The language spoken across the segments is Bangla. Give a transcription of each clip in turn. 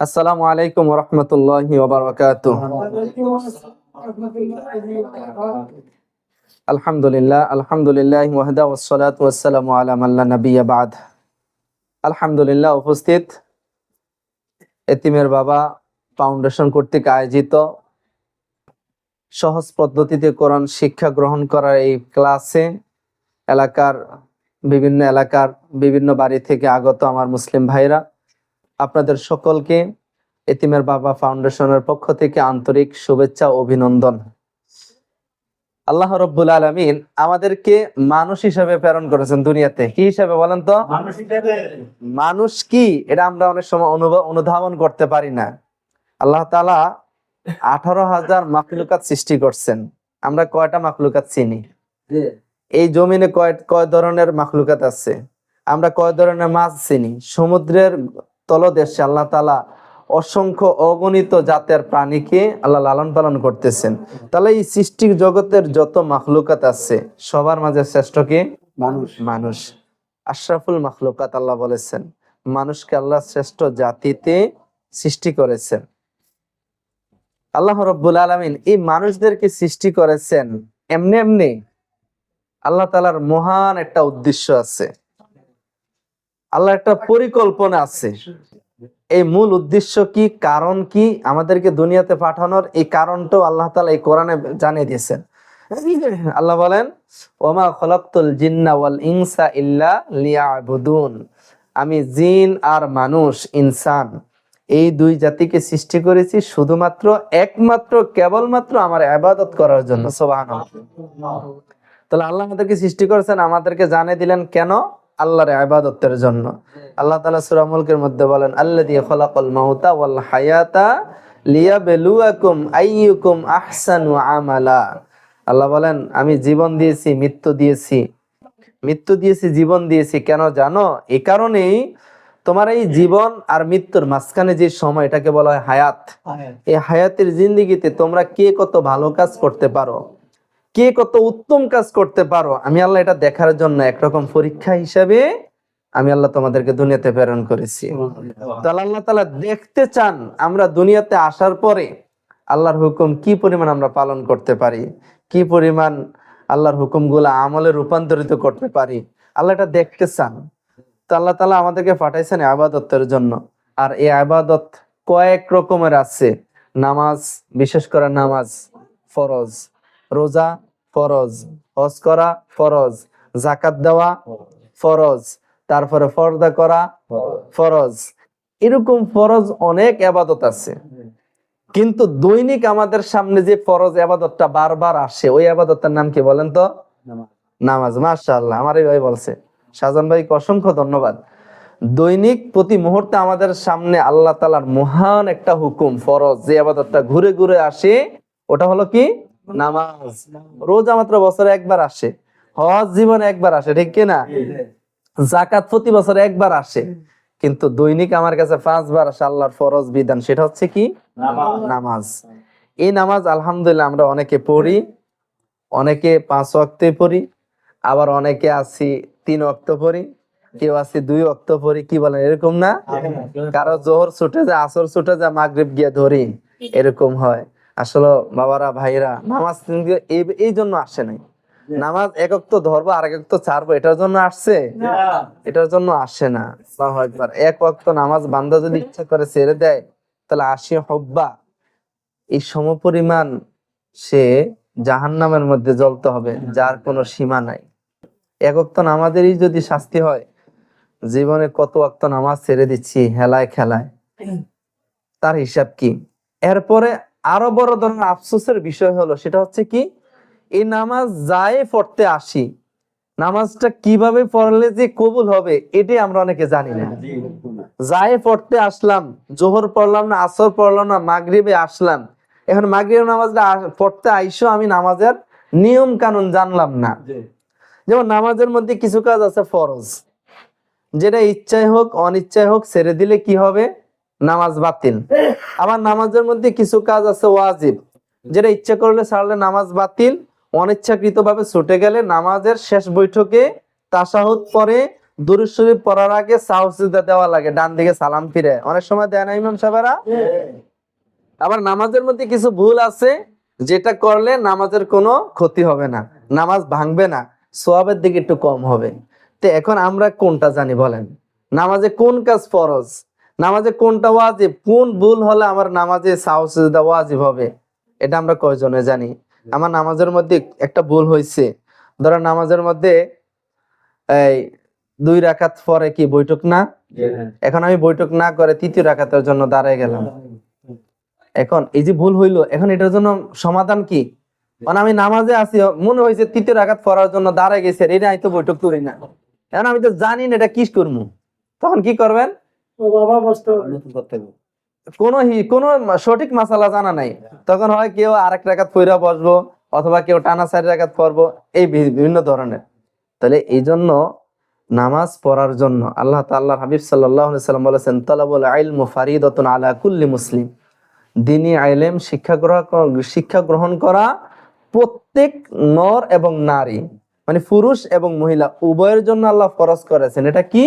আসসালামু আলাইকুম ওয়া রাহমাতুল্লাহি ওয়া বারাকাতুহু। আলহামদুলিল্লাহ ওয়াহদা ওয়াসসালাতু ওয়াসসালামু আলা মান লা নাবিয়্যা বা'দ। আলহামদুলিল্লাহ, উপস্থিত এতিমের বাবা ফাউন্ডেশন কর্তৃক আয়োজিত সহজ পদ্ধতিতে কোরআন শিক্ষা গ্রহণ করার এই ক্লাসে এলাকার বিভিন্ন বাড়ি থেকে আগত আমার মুসলিম ভাইরা, আপনাদের সকলকে এতিমের বাবা ফাউন্ডেশনের পক্ষ থেকে আন্তরিক শুভেচ্ছা ও অভিনন্দন। আল্লাহ রাব্বুল আলামিন আমাদেরকে মানুষ হিসেবে প্রেরণ করেছেন দুনিয়াতে। কি হিসেবে বলেন তো? মানুষ কি, এটা আমরা অনেক সময় অনুধাবন করতে পারি না। আল্লাহ তাআলা 18,000 মাখলুকাত সৃষ্টি করছেন। আমরা কয়টা মাখলুকাত চিনি? এই জমিনে কয় ধরনের মাখলুকাত আছে? আমরা কয় ধরনের মাছ চিনি? সমুদ্রের তলদেশে আল্লাহ তাআলা অসংখ্য অগণিত জাতের প্রাণীকে আল্লাহ লালন পালন করতেছেন। তাহলে এই সৃষ্টি জগতের যত মাখলুকাত আছে সবার মাঝে শ্রেষ্ঠ কি? মানুষ। আশরাফুল মাখলুকাত আল্লাহ বলেছেন, মানুষকে আল্লাহ শ্রেষ্ঠ জাতিতে সৃষ্টি করেছেন। আল্লাহ রাব্বুল আলামিন এই মানুষদেরকে সৃষ্টি করেছেন এমনি। আল্লাহ তাআলার মহান একটা উদ্দেশ্য আছে, আল্লাহ একটা পরিকল্পনা আছে। এই মূল উদ্দেশ্য কি, কারণ কি, আমাদেরকে দুনিয়াতে পাঠানোর এই কারণটাও আল্লাহ তাআলা এই কোরআনে জানিয়ে দিয়েছেন। আল্লাহ বলেন, ওমা খলাকতুল জিন্না ওয়াল ইনসা ইল্লা লিয়াবুদুন। আমি জিন আর মানুষ ইনসান এই দুই জাতিকে সৃষ্টি করেছি শুধুমাত্র কেবলমাত্র আমার ইবাদত করার জন্য। সুবহানাল্লাহ। তাহলে আল্লাহ আমাদেরকে সৃষ্টি করেছেন, আমাদেরকে জানিয়ে দিলেন কেন? আল্লাহর ইবাদতের জন্য। আল্লাহ তাআলা সূরা মুলকের মধ্যে বলেন, আল্লাযী খালাকাল মাউতা ওয়াল হায়াতা লিয়াবলুয়াকুম আইয়ুকুম আহসানু আমালা। আল্লাহ বলেন, আমি জীবন দিয়েছি, মৃত্যু দিয়েছি, জীবন দিয়েছি। কেন জানো? এই কারণেই তোমার এই জীবন আর মৃত্যুর মাঝখানে যে সময়, এটাকে বলা হয় হায়াত। এই হায়াতের জিন্দেগিতে তোমরা কে কত ভালো কাজ করতে পারো, কে কত উত্তম কাজ করতে পারো, আমি আল্লাহ এটা দেখার জন্য একরকম পরীক্ষা হিসাবে আমি আল্লাহ তোমাদেরকে দুনিয়াতে প্রেরণ করেছি। তাহলে আল্লাহ তাআলা দেখতে চান আমরা দুনিয়াতে আসার পরে আল্লাহর হুকুম কি পরিমাণ আমরা পালন করতে পারি, কি পরিমাণ আল্লাহর হুকুমগুলো আমলে রূপান্তরিত করতে পারি, আল্লাহ এটা দেখতে চান। তো আল্লাহ তাআলা আমাদেরকে পাঠাইছেন ইবাদতের জন্য। আর এই ইবাদত কয়েক রকমের আছে। নামাজ, বিশেষ করে নামাজ ফরজ, রোজা ফরজ, হজ করা ফরজ, যাকাত দেওয়া ফরজ, তারপরে পর্দা করা ফরজ। এরকম ফরজ অনেক ইবাদত আছে। কিন্তু দৈনিক আমাদের সামনে যে ফরজ ইবাদতটা বারবার আসে, ওই ইবাদতটার নাম কি বলেন তো? নামাজ। মাশাআল্লাহ, আমার এই ভাই বলছে। শাহজাহান ভাইকে অসংখ্য ধন্যবাদ। দৈনিক প্রতি মুহূর্তে আমাদের সামনে আল্লাহ তাআলার মহান একটা হুকুম, ফরজ, যে ইবাদতটা ঘুরে ঘুরে আসে, ওটা হলো কি? নামাজ। রোজা মাত্র বছরে একবার আসে, হজ জীবনে একবার আসে, ঠিক কিনা? যাকাত প্রতি বছরে একবার আসে। কিন্তু দৈনিক আমার কাছে 5 বার আসে আল্লাহর ফরজ বিধান, সেটা হচ্ছে কি? নামাজ। এই নামাজ আলহামদুলিল্লাহ আমরা অনেকে পড়ি, অনেকে 5 ওয়াক্তে পড়ি, আবার অনেকে আছি 3 ওয়াক্ত পড়ি, কেউ আছি 2 ওয়াক্ত পড়ি। কি বলেন, এরকম না? কারো জোহর ছুটে যায়, আসর ছুটে যায়, মাগরিব গিয়ে ধরি, এরকম হয়। আসলে বাবারা, ভাইরা, নামাজ এই জন্য আসে নাই। নামাজ এক ওয়াক্ত ধরবো আর এক ওয়াক্ত ছাড়বো, এটার জন্য আসছে? এটার জন্য আসে না। আল্লাহু আকবার। এক ওয়াক্ত নামাজ বান্দা যদি ইচ্ছা করে ছেড়ে দেয়, তাহলে 80 হব্বা এই সমপরিমাণ সে জাহান্নামের মধ্যে জ্বলতে হবে, যার কোনো সীমা নাই। এক ওয়াক্ত নামাজেরই যদি শাস্তি হয়, জীবনে কত ওয়াক্ত নামাজ ছেড়ে দিচ্ছি হেলায় খেলায়, তার হিসাব কি? এরপরে আরো বড় ধরনের আফসোসের বিষয় হলো, সেটা হচ্ছে কি, এই নামাজ যায় পড়তে আসি, নামাজটা কিভাবে পড়লে যে কবুল হবে এটাই আমরা অনেকে জানি না। যায় পড়তে আসলাম, জোহর পড়লাম না, আসর পড়লাম না, মাগরিবে আসলাম। এখন মাগরিব নামাজটা পড়তে আইসো, আমি নামাজের নিয়ম কানুন জানলাম না। যেমন নামাজের মধ্যে কিছু কাজ আছে ফরজ, যেটা ইচ্ছায় হোক অনিচ্ছায় হোক ছেড়ে দিলে কি হবে? নামাজ বাতিল। আবার নামাজের মধ্যে কিছু কাজ আছে ওয়াজিব, যেটা ইচ্ছা করলে ছাড়লে নামাজ বাতিল, অনিচ্ছাকৃত ভাবে ছুটে গেলে নামাজের শেষ বৈঠকে তাশাহুদ পরে দুরূদ শরীফ পড়ার আগে সাউসিদা দেওয়া লাগে, ডান দিকে সালাম ফিরে, অনেক সময় দেয় না ইমাম সাহেবেরা? আবার নামাজের মধ্যে কিছু ভুল আছে যেটা করলে নামাজের কোনো ক্ষতি হবে না, নামাজ ভাঙবে না, সওয়াবের দিকে একটু কম হবে। তো এখন আমরা কোনটা জানি বলেন? নামাজে কোন কাজ ফরজ, নামাজে কোনটা ওয়াজিব, কোন ভুল হলে আমার নামাজে সাউসিদা ওয়াজিব হবে, এটা আমরা কয়জনে জানি? আমার নামাজের মধ্যে একটা ভুল হয়েছে, ধরো নামাজের মধ্যে এই 2 রাকাত পরে কি বৈঠক না, এখন আমি বৈঠক না করে 3য় রাকাতের জন্য দাঁড়ায় গেলাম। এখন এই যে ভুল হইলো, এখন এটার জন্য সমাধান কি? মানে আমি নামাজে আছি, মনে হয়েছে 3য় রাকাত পড়ার জন্য দাঁড়ায় গেছে, এটা আমি তো বৈঠক করি না, এখন আমি তো জানি না এটা কি করবো, তখন কি করবেন? কোন সঠিক মাসালা জানা নাই, তখন হয় কেউ আরেক রাকাত পইরা বসবো, অথবা কেউ টানা 4 রাকাত পড়বো, এই বিভিন্ন ধরনের। তাহলে এই জন্য নামাজ পড়ার জন্য আল্লাহ তাআলার হাবিব সাল্লাল্লাহু আলাইহি সাল্লাম বলেছেন, তালাবুল ইলমু ফারিদাতুন আলা কুল্লি মুসলিম, দ্বীনি ইলম শিক্ষা গ্রহণ করা প্রত্যেক নর এবং নারী, মানে পুরুষ এবং মহিলা উভয়ের জন্য আল্লাহ ফরজ করেছেন। এটা কি?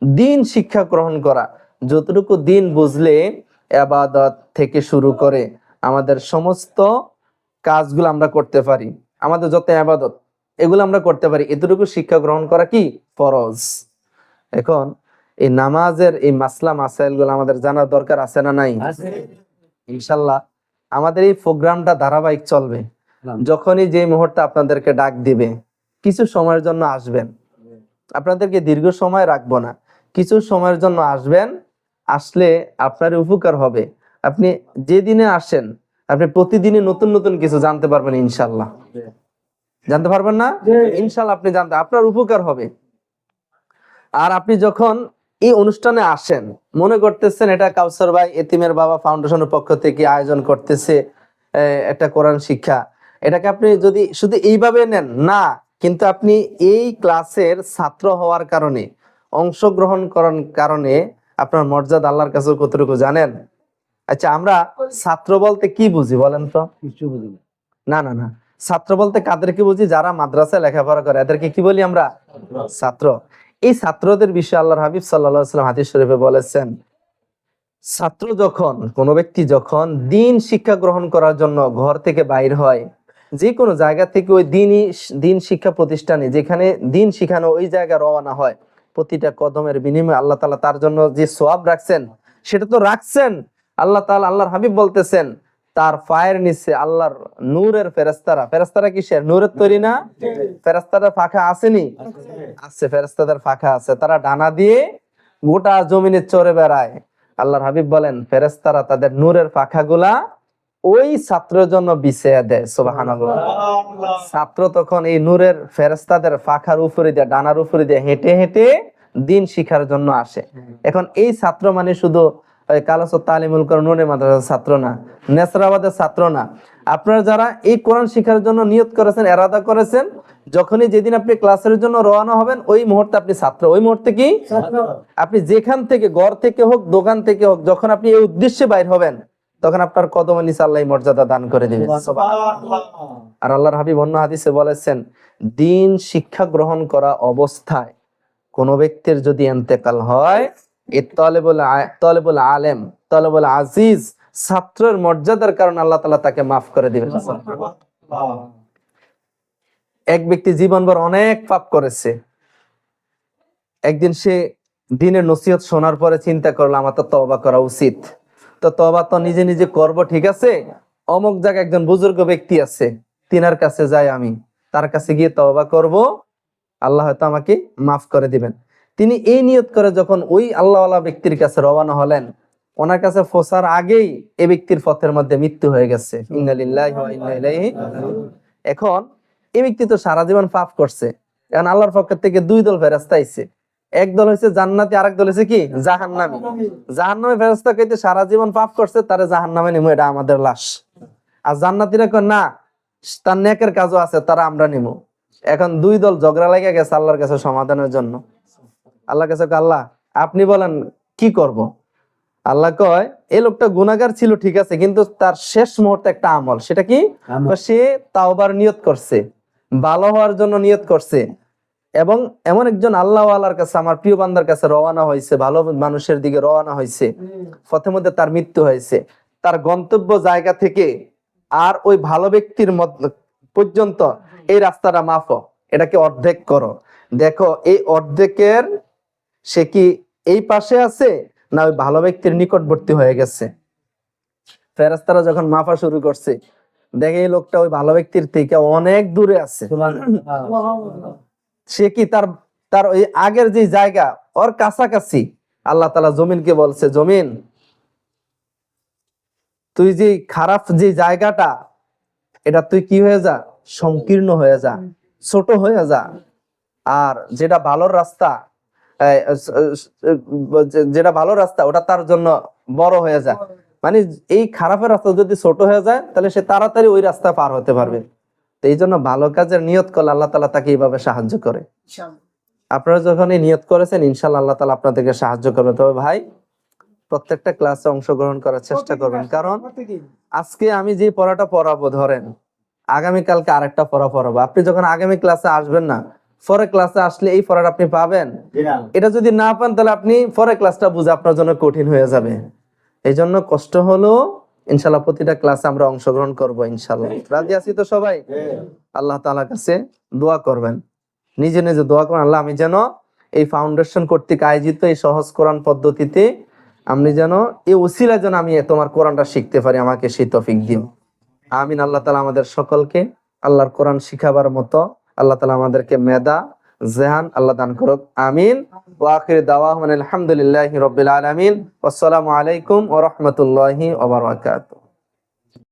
দ্বীন শিক্ষা গ্রহণ করা। যতটুকু দ্বীন বুঝলে ইবাদত থেকে শুরু করে আমাদের সমস্ত কাজগুলো আমরা করতে পারি, আমাদের যত ইবাদত এগুলো আমরা করতে পারি, এতটুকু শিক্ষা গ্রহণ করা কি ফরজ। এখন এই নামাজের এই মাসলা মাসাইল গুলো আমাদের জানার দরকার আছে না নাই? ইনশাল্লাহ আমাদের এই প্রোগ্রামটা ধারাবাহিক চলবে। যখনই যে মুহূর্তে আপনাদেরকে ডাক দিবে, কিছু সময়ের জন্য আসবেন, আপনাদেরকে দীর্ঘ সময় রাখবো না, কিছু সময়ের জন্য আসবেন, আসলে আপনার উপকার হবে। আপনি যেদিনে আসেন আপনি প্রতিদিনই নতুন নতুন কিছু জানতে পারবেন, ইনশাল্লাহ। জানতে পারবেন না? ইনশাল্লাহ আপনি জানতে, আপনার উপকার হবে। আর আপনি যখন এই অনুষ্ঠানে আসেন, মনে করতেছেন এটা কাউসার ভাই এতিমের বাবা ফাউন্ডেশনের পক্ষ থেকে আয়োজন করতেছে একটা কোরআন শিক্ষা, এটাকে আপনি যদি শুধু এইভাবে নেন না, কিন্তু আপনি এই ক্লাসের ছাত্র হওয়ার কারণে, অংশগ্রহণ করার কারণে আপনার মর্যাদা আল্লাহর কাছে কতটুকু জানেন? আচ্ছা, আমরা ছাত্র বলতে কি বুঝি বলেন তো? কিছু বুঝি না। না না, ছাত্র বলতে কাদেরকে বুঝি? যারা মাদ্রাসায় লেখাপড়া করে, এদেরকে কি বলি আমরা? ছাত্র। এই ছাত্রদের বিষয়ে আল্লাহর হাবিব সাল্লাল্লাহু আলাইহি ওয়াসাল্লাম হাদিস শরীফে বলেছেন, ছাত্র যখন, কোন ব্যক্তি যখন দ্বীন শিক্ষা গ্রহণ করার জন্য ঘর থেকে বাইর হয়, যে কোনো জায়গা থেকে ওই দ্বীন শিক্ষা প্রতিষ্ঠানে যেখানে দ্বীন শিখানো ওই জায়গা রওনা হয়, প্রতিটা কদমের বিনিময়ে আল্লাহ তাআলা তার জন্য যে সওয়াব রাখছেন সেটা তো রাখছেন। আল্লাহ তাআলা, আল্লাহর হাবিব বলতেছেন, তার পায়ের নিচে আল্লাহর নূরের ফেরেশতারা, ফেরেশতারা কিসের? নূরের তৈরি না? ফেরেশতাদের পাখা আসেনি? আছে, ফেরেশতাদের পাখা আছে, তারা ডানা দিয়ে গোটা জমিনে চড়ে বেড়ায়। আল্লাহর হাবিব বলেন, ফেরেশতারা তাদের নূরের পাখাগুলা ওই ছাত্রের জন্য বিছিয়ে দেয়। সুবহানাল্লাহ। ছাত্র তখন এই নূরের ফেরেশতাদের পাখার উপরে দিয়ে, ডানার উপরে দিয়ে হেঁটে হেঁটে দ্বীন শিখার জন্য আসে। এখন এই ছাত্র মানে শুধু কালাসত তালিমুল কোরআন নুনের মাদ্রাসার ছাত্র না, নেসরাবাদের ছাত্র না। আপনারা যারা এই কোরআন শিখার জন্য নিয়ত করেছেন, এরাদা করেছেন, যখনই যেদিন আপনি ক্লাসের জন্য রওনা হবেন ওই মুহূর্তে আপনি ছাত্র। ওই মুহূর্তে কি আপনি যেখান থেকে, ঘর থেকে হোক, দোকান থেকে হোক, যখন আপনি এই উদ্দেশ্যে বাইর হবেন তখন আপনার কদমের নিচে আল্লাহ মর্যাদা দান করে দিবেন। আর আল্লাহর হাবিব অন্য হাদিসে বলেছেন, দ্বীন শিক্ষা গ্রহণ করা অবস্থায় কোন ব্যক্তির যদি ইন্তেকাল হয়, তলেবুল আলেম, তলেবুল আজিজ, ছাত্রের মর্যাদার কারণে আল্লাহ তাআলা তাকে মাফ করে দিবেন। এক ব্যক্তি জীবনভর অনেক পাপ করেছে, একদিন সে দ্বীনের নসিহত শোনার পরে চিন্তা করলো আমার তো তওবা করা উচিত। তো তওবা তো নিজে নিজে করব, ঠিক আছে, অমুক জায়গায় একজন বুজুর্গ ব্যক্তি আছে, তিনার কাছে যাই, আমি তার কাছে গিয়ে তওবা করব, আল্লাহ হয়তো আমাকে মাফ করে দিবেন। তিনি এই নিয়ত করে যখন ওই আল্লাহওয়ালা ব্যক্তির কাছে রওনা হলেন, ওনার কাছে পৌঁছার আগেই এই ব্যক্তির পথের মধ্যে মৃত্যু হয়ে গেছে। ইন্না লিল্লাহি ওয়া ইন্না ইলাইহি। এখন এই ব্যক্তি তো সারা জীবন পাপ করছে, এখন আল্লাহর পক্ষ থেকে 2 দল ফেরেশতা আইছে, এক দল হইছে জান্নাতি, আরেক দল হইছে কি জাহান্নামী। জাহান্নামী ফেরেশতা কইতে সারা জীবন পাপ করছে, তারে জাহান্নামে নিমু, এটা আমাদের লাশ। আর জান্নাতীরা কয় না, তার নেকের কাজও আছে, তারা আমরা নিমু। এখন 2 দল ঝগড়া লাগা গেছে আল্লাহর কাছে সমাধানের জন্য। আল্লাহর কাছে কয়, আল্লাহ আপনি বলেন কি করব? আল্লাহ কয়, এই লোকটা গুনাহগার ছিল ঠিক আছে, কিন্তু তার শেষ মুহূর্তে একটা আমল, সেটা কি? সে তাওবার নিয়ত করছে, ভালো হওয়ার জন্য নিয়ত করছে। এবং এমন একজন আল্লাহ আল্লাহর কাছে, আমার প্রিয় বান্দার কাছে রওনা হয়েছে, ভালো মানুষের দিকে রওনা হয়েছে, পথের মধ্যে তার মৃত্যু হয়েছে, তার গন্তব্য জায়গা থেকে আর ওই ভালো ব্যক্তির পর্যন্ত এই রাস্তাটা মাপো, এটাকে অর্ধেক করো, দেখো এই অর্ধেকের সে কি এই পাশে আছে না ওই ভালো ব্যক্তির নিকটবর্তী হয়ে গেছে। ফেরেশতারা যখন মাপা শুরু করছে, দেখে এই লোকটা ওই ভালো ব্যক্তির থেকে অনেক দূরে আছে। সে কি তার তার ওই আগের যে জায়গা ওর কাছাকাছি। আল্লাহ তাআলা জমিনকে বলছে, জমিন তুই যে খারাপ যে জায়গাটা, এটা তুই কি হয়ে যা, সংকীর্ণ হয়ে যা, ছোট হয়ে যা, আর যেটা ভালো রাস্তা, যেটা ভালো রাস্তা ওটা তার জন্য বড় হয়ে যায়। মানে এই খারাপের রাস্তা যদি ছোট হয়ে যায় তাহলে সে তাড়াতাড়ি ওই রাস্তা পার হতে পারবে। তো এই জন্য ভালো কাজের নিয়ত করলে আল্লাহ তাআলা তাকে এইভাবে সাহায্য করে। আপনারা যখন এই নিয়ত করেছেন, ইনশাআল্লাহ আল্লাহ তাআলা আপনাদেরকে সাহায্য করবে। তবে ভাই, প্রত্যেকটা ক্লাসে অংশগ্রহণ করার চেষ্টা করবেন, কারণ আজকে আমি যে পড়াটা পড়াবো, ধরেন আগামীকালকে আরেকটা পড়া পড়াবো। আপনি যখন আগামী ক্লাসে আসবেন না, পরে ক্লাসে আসলে এই পড়াটা আপনি পাবেন। এটা যদি না পান তাহলে আপনি পরে ক্লাসটা বুঝে আপনার জন্য কঠিন হয়ে যাবে। এই জন্য কষ্ট হলো, ইনশাল্লাহ প্রতিটা ক্লাসে আমরা অংশগ্রহণ করবো ইনশাল্লাহ। রাজি আছি তো সবাই? আল্লাহ তাআলার কাছে দোয়া করবেন, নিজে নিজে দোয়া করবেন, আল্লাহ আমি যেন এই ফাউন্ডেশন কর্তৃক আয়োজিত এই সহজ কোরআন পদ্ধতিতে আমি যেন এই ওসিলা যেন আমি তোমার কোরআনটা শিখতে পারি, আমাকে সেই তৌফিক দিন। আমিন। আল্লাহ তাআলা আমাদের সকলকে আল্লাহর কোরআন শিখাবার মতো আল্লাহ তাআলা আমাদেরকে মেধা জেহান আল্লাহ দান করুক। আমিন। ওয়া আখির দাওয়াহুম আলহামদুলিল্লাহি রাব্বিল আলামিন। আসসালামু আলাইকুম ওয়া রাহমাতুল্লাহি ওয়া বারাকাতুহু।